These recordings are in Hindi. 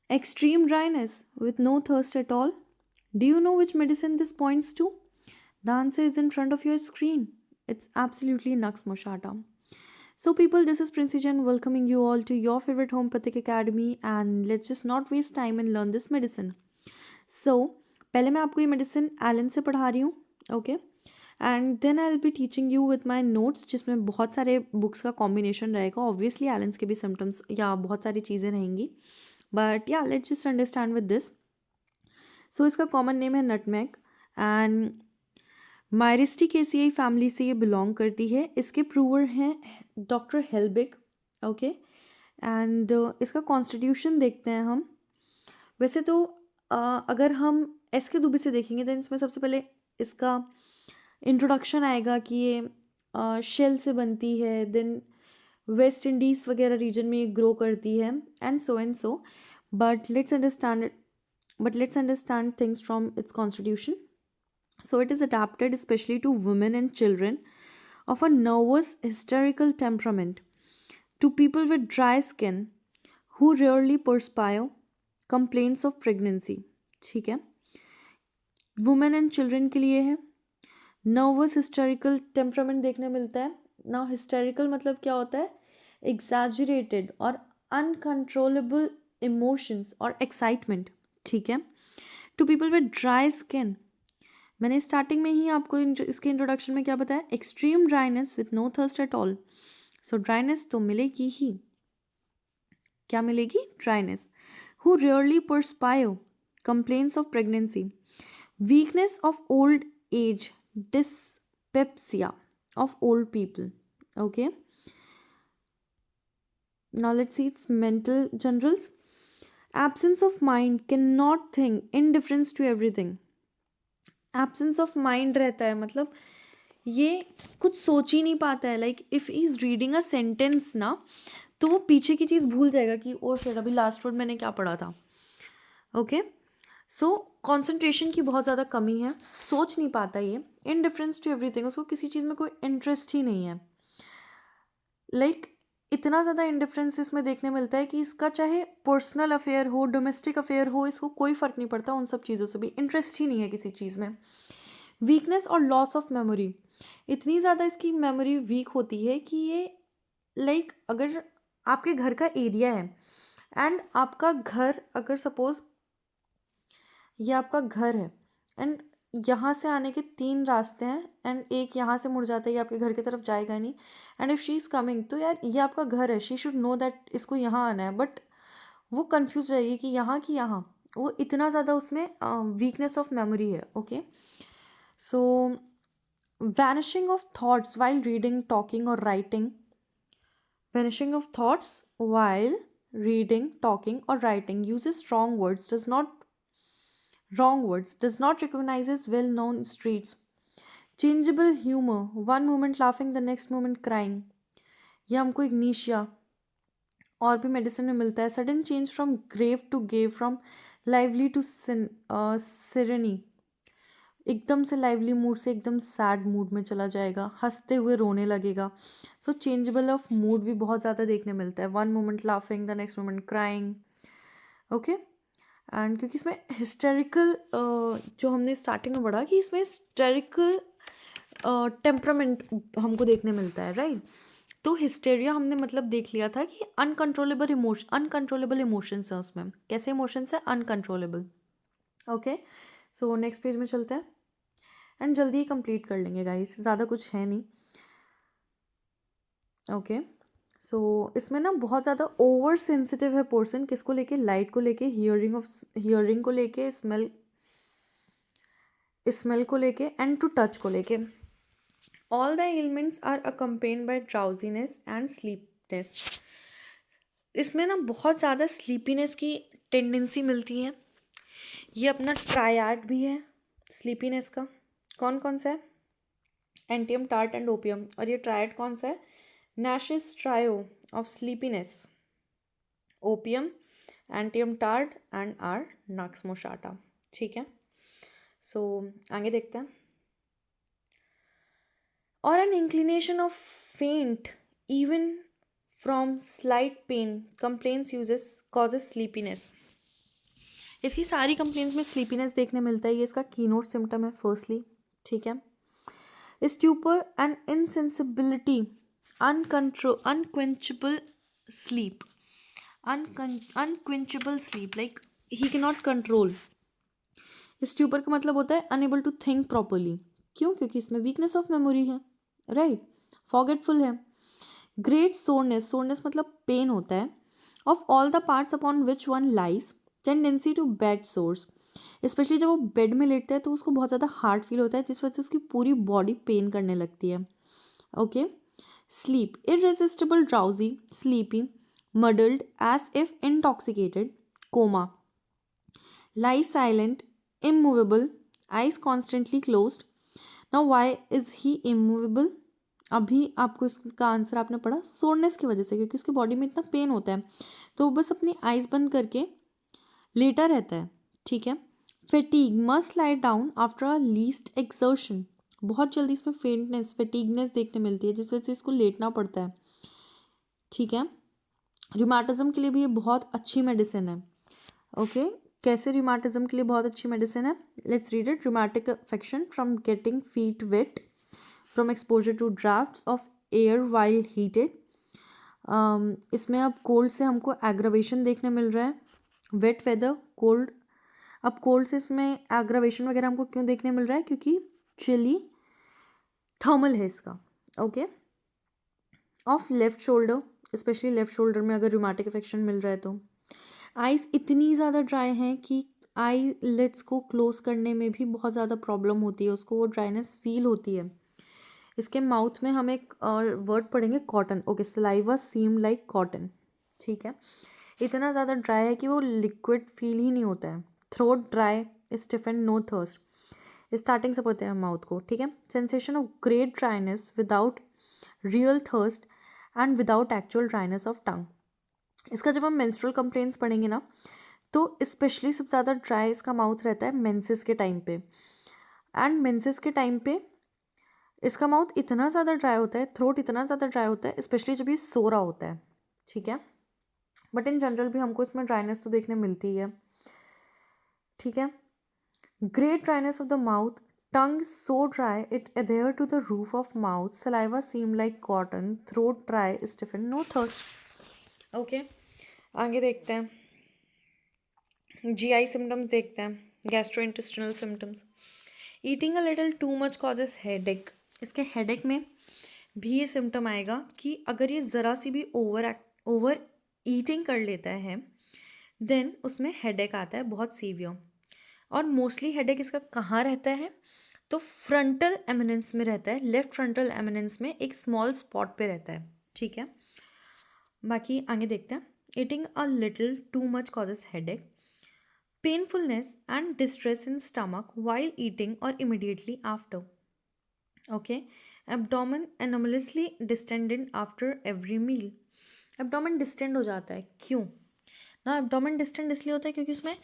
Extreme dryness with no thirst at all. Do you know which medicine this points to? The answer is in front of your screen. It's absolutely Nux Mosata. So, people, this is Princey Jen welcoming you all to your favorite homeopathic academy, and let's just not waste time and learn this medicine. So, पहले मैं आपको ये मेडिसिन एलन से पढ़ा रही हूँ, okay, and then I will be teaching you with my notes, जिसमें बहुत सारे बुक्स का कॉम्बिनेशन रहेगा. ऑब्वियसली एलन्स के भी सिम्टम्स या बहुत सारी चीज़ें रहेंगी, बट या let's just understand with this. So इसका कॉमन नेम है नटमैग, एंड मायरिस्टिकेसियाई फैमिली से ये बिलोंग करती है. इसके प्रूवर हैं डॉक्टर हेल्बिग, ओके. एंड इसका कॉन्स्टिट्यूशन देखते हैं हम. वैसे तो अगर हम एस के दुबे से देखेंगे देन इसमें सबसे पहले इसका इंट्रोडक्शन आएगा कि ये शेल से बनती है, देन वेस्ट इंडीज़ वगैरह रीजन में ये ग्रो करती है, and so. But let's understand things from its constitution. So it is adapted especially to women and children of a nervous hysterical temperament, to people with dry skin who rarely perspire, complaints of pregnancy. ठीक है, वुमेन एंड चिल्ड्रन के लिए है. नर्वस हिस्टेरिकल टेम्परामेंट देखने मिलता है. नाउ हिस्टेरिकल मतलब क्या होता है? एग्जैजरेटेड और अनकंट्रोलेबल इमोशंस और एक्साइटमेंट. ठीक है. To people with dry skin, मैंने स्टार्टिंग में ही आपको इसके इंट्रोडक्शन में क्या बताया? Extreme dryness with no thirst at all. So dryness तो मिलेगी ही. क्या मिलेगी? Dryness. Who rarely perspire, complains of pregnancy, weakness of old age, dyspepsia of old people. Okay. Now let's see its mental generals. Absence of mind, cannot think, indifference to everything. Absence of mind रहता है, मतलब ये कुछ सोच ही नहीं पाता है. Like if is reading a sentence ना, तो वो पीछे की चीज़ भूल जाएगा कि ओ शिट अभी लास्ट वर्ड मैंने क्या पढ़ा था. ओके. सो कॉन्सेंट्रेशन की बहुत ज़्यादा कमी है, सोच नहीं पाता ये. इनडिफरेंस टू एवरीथिंग, उसको किसी चीज़ में कोई इंटरेस्ट ही नहीं है. लाइक इतना ज़्यादा इंडिफरेंस इसमें देखने मिलता है कि इसका चाहे पर्सनल अफेयर हो, डोमेस्टिक अफेयर हो, इसको कोई फ़र्क नहीं पड़ता. उन सब चीज़ों से भी इंटरेस्ट ही नहीं है किसी चीज़ में. वीकनेस और लॉस ऑफ मेमोरी, इतनी ज़्यादा इसकी मेमोरी वीक होती है कि ये लाइक अगर आपके घर का एरिया है एंड आपका घर, अगर सपोज ये आपका घर है एंड यहाँ से आने के 3 रास्ते हैं एंड एक यहाँ से मुड़ जाता है, ये आपके घर की तरफ जाएगा नहीं. And if she is coming, तो यार ये आपका घर है, शी शुड नो दैट इसको यहाँ आना है, बट वो कंफ्यूज रहेगी कि यहाँ की यहाँ. वो इतना ज़्यादा उसमें वीकनेस ऑफ मेमोरी है. Okay. So vanishing of thoughts while reading, talking और writing. Vanishing of thoughts while reading, talking, or writing. Uses strong words. Does not wrong words. Does not recognizes well-known streets. Changeable humor. One moment laughing, the next moment crying. ये हमको इग्नीशिया और भी मेडिसिन में मिलता है. Sudden change from grave to gay, from lively to serene. एकदम से लाइवली मूड से एकदम सैड मूड में चला जाएगा, हंसते हुए रोने लगेगा. सो चेंजेबल ऑफ मूड भी बहुत ज़्यादा देखने मिलता है. One moment laughing, the next moment crying. Okay. And क्योंकि इसमें हिस्टेरिकल जो हमने स्टार्टिंग में पढ़ा कि इसमें हिस्टेरिकल टेम्परामेंट हमको देखने मिलता है, राइट. तो हिस्टेरिया हमने मतलब देख लिया था कि अनकंट्रोलेबल इमोशंस हैं उसमें. कैसे इमोशंस हैं? Uncontrollable. Okay. So next page में चलते हैं एंड जल्दी ही कंप्लीट कर लेंगे गाइस, ज़्यादा कुछ है नहीं. ओके. सो इसमें ना बहुत ज़्यादा ओवर सेंसिटिव है पर्सन. किसको लेके? लाइट को लेके, हियरिंग को लेके, स्मेल को लेके, एंड टू टच को लेके. All the elements are accompanied by drowsiness and sleepiness. इसमें ना बहुत ज़्यादा स्लीपीनेस की टेंडेंसी मिलती है. ये अपना ट्रायड भी है स्लीपीनेस का. कौन कौन सा है? Antim, tart and opium. और ये ट्रायड कौन सा है? Nash's trio of sleepiness, opium, antim tart and or nux moschata. ठीक है. सो आगे देखते हैं. और an inclination of faint even from slight pain, complains uses, causes sleepiness. इसकी सारी कंप्लेंट्स में स्लीपीनेस देखने मिलता है, ये इसका कीनोट सिम्टम है फर्स्टली, ठीक है। Stupor and insensibility, unquenchable sleep, unquenchable sleep, like he cannot control. Stupor का मतलब होता है अनएबल टू थिंक प्रॉपरली, क्यों? क्योंकि इसमें वीकनेस ऑफ मेमोरी है, राइट, फॉरगेटफुल है। ग्रेट सोरनेस, सोरनेस मतलब पेन होता है, of all the parts upon which one lies, tendency to bed sores, specially जब वो बेड में लेटता है तो उसको बहुत ज़्यादा हार्ड फील होता है, जिस वजह से उसकी पूरी बॉडी पेन करने लगती है, okay. Sleep, irresistible drowsy, sleepy, muddled as if intoxicated, coma, lie silent, immovable, eyes constantly closed. Now why is he immovable? अभी आपको इसका आंसर आपने पढ़ा सोरनेस की वजह से, क्योंकि उसकी बॉडी में इतना पेन होता है तो वो बस अपनी आइज बंद करके लेटा रहता है, ठीक है। Fatigue, must lie down after a least exertion, बहुत जल्दी इसमें फेंटनेस, फेटीगनेस देखने मिलती है, जिस वजह से इसको लेटना पड़ता है, ठीक है। रिमाटिज्म के लिए भी ये बहुत अच्छी मेडिसिन है, ओके। कैसे रिमाटिज्म के लिए बहुत अच्छी मेडिसिन है? Let's read it. Rheumatic affection from getting feet wet from exposure to draughts of air while heated. इसमें अब कोल्ड से हमको एग्रावेशन देखने मिल रहा है, वेट वेदर, कोल्ड। अब कोल्ड से इसमें एग्रावेशन वगैरह हमको क्यों देखने मिल रहा है? क्योंकि चिली थर्मल है इसका, okay. Of left shoulder, specially left shoulder में अगर रूमेटिक अफेक्शन मिल रहा है तो। आइज इतनी ज़्यादा ड्राई हैं कि आई लिड्स को क्लोज करने में भी बहुत ज़्यादा प्रॉब्लम होती है, उसको वो ड्राइनेस फील होती है। इसके माउथ में हम एक और वर्ड पढ़ेंगे, cotton, okay. Saliva seem like cotton, ठीक है। इतना ज़्यादा ड्राई है कि वो लिक्विड फील ही नहीं होता है। Throat dry, stiffen, no thirst, starting से पढ़ते हैं माउथ को, ठीक है। Sensation of great dryness without real thirst and without actual dryness of tongue. इसका जब हम मेंस्ट्रुअल कंप्लेंट्स पढ़ेंगे ना तो स्पेशली सबसे ज़्यादा ड्राई इसका माउथ रहता है मेंसेस के टाइम पे, एंड मेंसेस के टाइम पे इसका माउथ इतना ज़्यादा ड्राई होता है, थ्रोट इतना ज़्यादा ड्राई होता है, स्पेशली जब ये सो रहा होता है, ठीक है। बट इन जनरल भी हमको इसमें ड्राइनेस तो देखने मिलती ही है, ठीक है। Great dryness of the mouth, tongue is so dry it adhere to the roof of mouth, saliva seem like cotton, throat dry, stiffen, no thirst, okay. आगे देखते हैं, GI सिम्टम्स देखते हैं, gastrointestinal symptoms. Eating a little too much causes headache, इसके हेडेक में भी ये सिम्टम आएगा कि अगर ये ज़रा सी भी ओवर ईटिंग कर लेता है देन उसमें हेडेक आता है बहुत सीवियर। और मोस्टली हेडेक इसका कहाँ रहता है? तो फ्रंटल एमिनेंस में रहता है, लेफ्ट फ्रंटल एमिनेंस में एक स्मॉल स्पॉट पे रहता है, ठीक है। बाकी आगे देखते हैं। Eating a little too much causes headache, painfulness and distress in stomach while eating और immediately after, okay. Abdomen anomalously distended after every meal, abdomen distend हो जाता है, क्यों ना? एब्डोमेन डिस्टेंड इसलिए होता है क्योंकि उसमें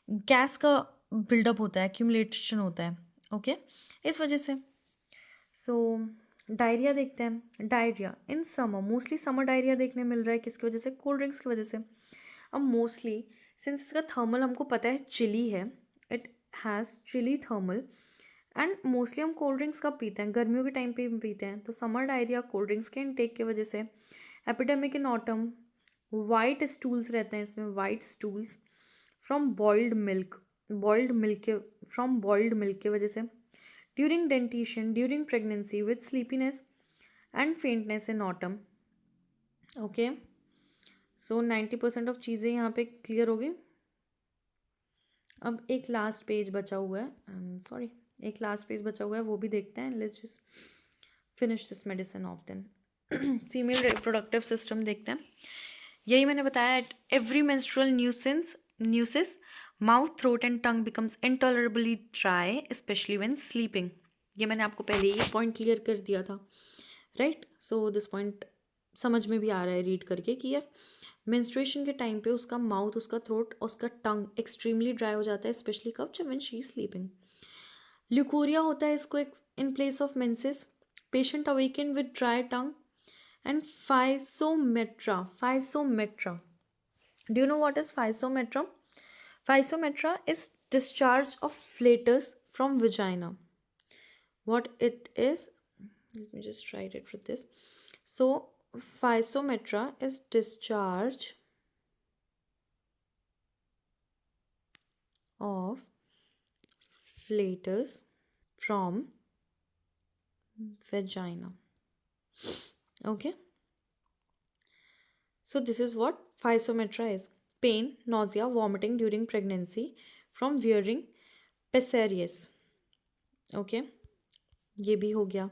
गैस का बिल्डअप होता है, एक्यूमुलेशन होता है, ओके, इस वजह से। सो डायरिया देखते हैं। Diarrhoea in summer, mostly summer diarrhoea देखने मिल रहा है, किसकी वजह से? कोल्ड ड्रिंक्स की वजह से। अब मोस्टली सिंस इसका थर्मल हमको पता है चिली है, it has chilly thermal, and mostly हम कोल्ड ड्रिंक्स कब पीते हैं? गर्मियों के टाइम पे पीते हैं, तो समर डायरिया कोल्ड ड्रिंक्स के इनटेक की वजह से। Epidemic in autumn, white stools रहते हैं इसमें, white stools from boiled milk के वजह से। During dentition, during pregnancy, with sleepiness and faintness in autumn, okay. So 90% of चीज़ें यहाँ पे क्लियर हो गई। अब एक लास्ट पेज बचा हुआ है, सॉरी, एक लास्ट पेज बचा हुआ है, वो भी देखते हैं। Let's just finish this medicine off then. Female reproductive system देखते हैं। यही मैंने बताया, at every menstrual nisus mouth, throat and tongue becomes intolerably dry specially when sleeping. ये मैंने आपको पहले ही पॉइंट क्लियर कर दिया था, राइट। सो दिस पॉइंट समझ में भी आ रहा है रीड करके कि यार मेंस्ट्रुएशन के टाइम पे उसका माउथ, उसका थ्रोट, उसका टंग एक्सट्रीमली ड्राई हो जाता है, स्पेशली कब? जब when she is sleeping. Leucorrhoea होता है इसको in place of menses, patient awaken with dry tongue, and physometra. Do you know what is physometra? Physometra is discharge of flatus from vagina. What it is, let me just write it with this. So, physometra is discharge of flatus from vagina. Okay. So, this is what physometra is: pain, nausea, vomiting during pregnancy from wearing pessarius. Okay, ये भी हो गया।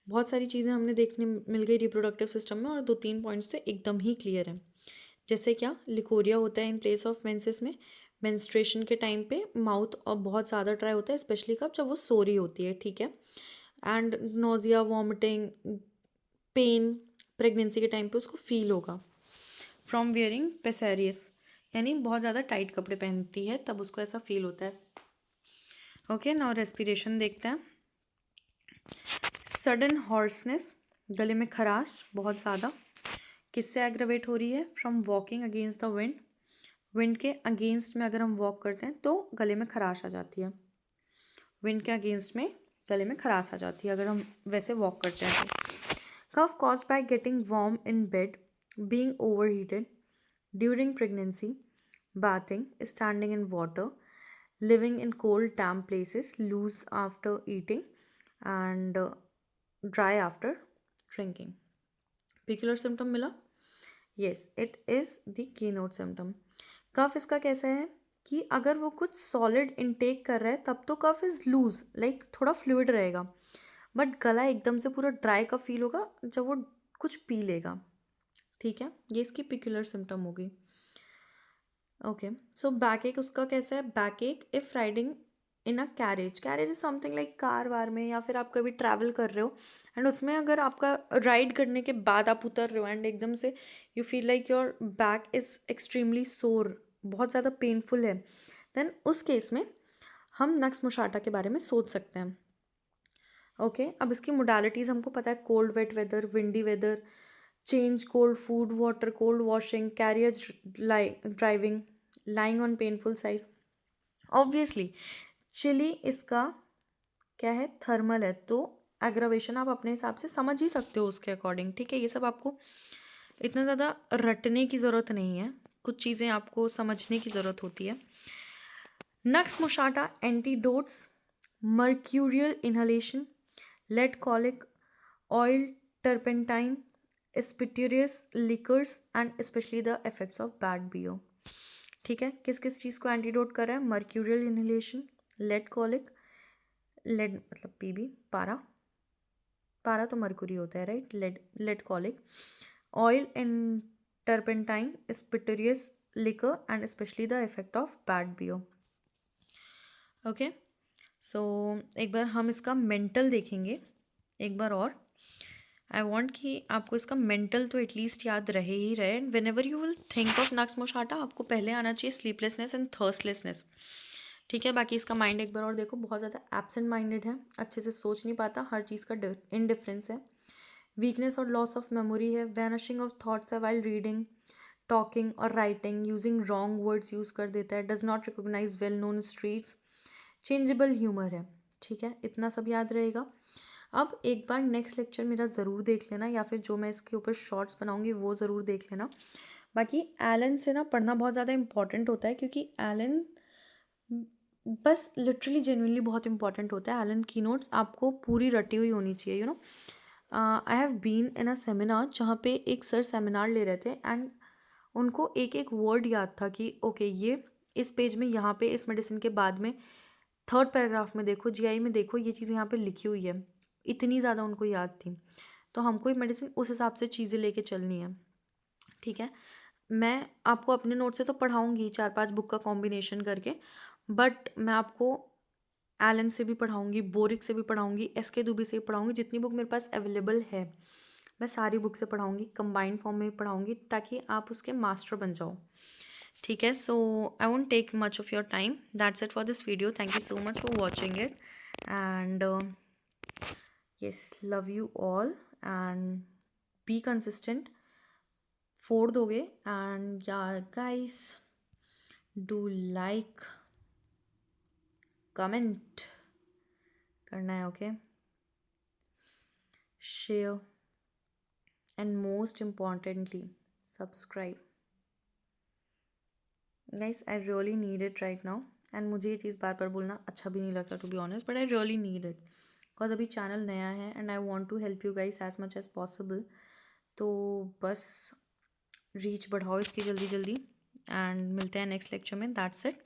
बहुत सारी चीज़ें हमने देखने मिल गई रिप्रोडक्टिव सिस्टम में, और 2-3 पॉइंट्स तो एकदम ही क्लियर हैं। जैसे क्या, लिकोरिया होता है इन प्लेस ऑफ मेंसेस में, मेंस्ट्रुएशन के टाइम पे माउथ और बहुत ज़्यादा ड्राई होता है, स्पेशली कब, जब वो सो रही होती है, ठीक है। And nausea, vomiting, pain pregnancy के टाइम पे उसको फील होगा फ्रॉम वियरिंग पेसेरियस, यानी बहुत ज़्यादा टाइट कपड़े पहनती है तब उसको ऐसा फील होता है। ओके, नाउ रेस्पिरेशन देखते हैं। सडन हॉर्सनेस, गले में खराश बहुत ज़्यादा, किससे एग्रवेट हो रही है? From walking against the wind. Wind के अगेंस्ट में अगर हम वॉक करते हैं तो गले में खराश आ जाती है। विंड के अगेंस्ट में गले में खराश आ जाती है अगर हम वैसे वॉक करते हैं तो। Cough caused by getting warm in bed, being overheated during pregnancy, bathing, standing in water, living in cold damp places, loose after eating and dry after drinking. Peculiar symptom मिला? Yes, it is the keynote symptom. कफ इसका कैसा है कि अगर वो कुछ सॉलिड इनटेक कर रहा है तब तो कफ इज लूज, लाइक थोड़ा फ्लूइड रहेगा, बट गला एकदम से पूरा ड्राई का फील होगा जब वो कुछ पी लेगा, ठीक है। ये इसकी पिक्यूलर सिम्टम होगी। ओके, सो बैक एक उसका कैसा है? Backache if riding in a carriage, carriage is something like car वार में, या फिर आप कभी ट्रैवल कर रहे हो एंड उसमें अगर आपका राइड करने के बाद आप उतर रहे हो एंड एकदम से you feel like your back is extremely सोर, बहुत ज़्यादा पेनफुल है, देन उस केस में हम नक्स मुशाटा के बारे में सोच सकते हैं। ओके, अब इसकी मोडालिटीज़ हमको पता है: cold wet weather, windy weather, change, cold food, water, cold washing, carriage driving, lying on painful side. Obviously chilly इसका क्या है? थर्मल है, तो एग्रावेशन आप अपने हिसाब से समझ ही सकते हो उसके अकॉर्डिंग, ठीक है। ये सब आपको इतना ज़्यादा रटने की ज़रूरत नहीं है, कुछ चीज़ें आपको समझने की ज़रूरत होती है। Nux moschata antidotes: mercurial inhalation, lead colic, oil turpentine, spirituous liquors and specially the effects of bad beer, ठीक है। किस किस चीज़ को एंटीडोट कर रहा है? Mercurial inhalation, lead colic, lead मतलब पीबी, पारा, पारा तो मर्क्यूरी होता है, right, lead colic, oil and turpentine, spirituous liquor and specially the effect of bad beer. Okay, so एक बार हम इसका मेंटल देखेंगे एक बार और। आई वॉन्ट कि आपको इसका मेंटल तो एटलीस्ट याद रहे ही रहे। And whenever you will think of nux moschata आपको पहले आना चाहिए स्लीपलेसनेस एंड थर्स्टलेसनेस, ठीक है। बाकी इसका माइंड एक बार और देखो, बहुत ज़्यादा एब्सेंट माइंडेड है, अच्छे से सोच नहीं पाता, हर चीज़ का इनडिफरेंस है, वीकनेस और लॉस ऑफ मेमोरी है, वैनिशिंग ऑफ थॉट्स है वाइल रीडिंग, टॉकिंग और writing, using wrong words use कर देता है, does not recognise well known streets, changeable humour है, ठीक है। इतना सब याद रहेगा। अब एक बार नेक्स्ट लेक्चर मेरा ज़रूर देख लेना, या फिर जो मैं इसके ऊपर शॉर्ट्स बनाऊंगी वो ज़रूर देख लेना। बाकी एलन से ना पढ़ना बहुत ज़्यादा इंपॉर्टेंट होता है, क्योंकि एलन बस लिटरली जेन्युइनली बहुत इंपॉर्टेंट होता है। एलन की नोट्स आपको पूरी रटी हुई होनी चाहिए, you know. I have been in a seminar जहाँ पे एक सर सेमिनार ले रहे थे एंड उनको एक एक वर्ड याद था कि ओके ये इस पेज में, यहाँ पे इस मेडिसिन के बाद में थर्ड पैराग्राफ में देखो, जीआई में देखो, ये चीज़ यहाँ पे लिखी हुई है, इतनी ज़्यादा उनको याद थी। तो हमको ये मेडिसिन उस हिसाब से चीज़ें लेके चलनी है, ठीक है। मैं आपको अपने नोट से तो पढ़ाऊँगी 4-5 बुक का कॉम्बिनेशन करके, बट मैं आपको एलन से भी पढ़ाऊँगी, बोरिक से भी पढ़ाऊँगी, एसके दुबे से भी पढ़ाऊँगी, जितनी बुक मेरे पास अवेलेबल है मैं सारी बुक से पढ़ाऊँगी, कंबाइंड फॉर्म में भी पढ़ाऊँगी, ताकि आप उसके मास्टर बन जाओ, ठीक है। So I won't take much of your time, that's it for this video, thank you so much for watching it and yes, love you all and be consistent, 4 दोगे एंड या गाइस डू लाइक, कमेंट करना है, okay, share and most importantly subscribe. Guys I really need it right now, and मुझे ये चीज़ बार बार बोलना अच्छा भी नहीं लगता to be honest, but I really need it because अभी चैनल नया है and I want to help you guys as much as possible. तो बस रीच बढ़ाओ इसकी जल्दी जल्दी, एंड मिलते हैं नेक्स्ट लेक्चर में। That's it.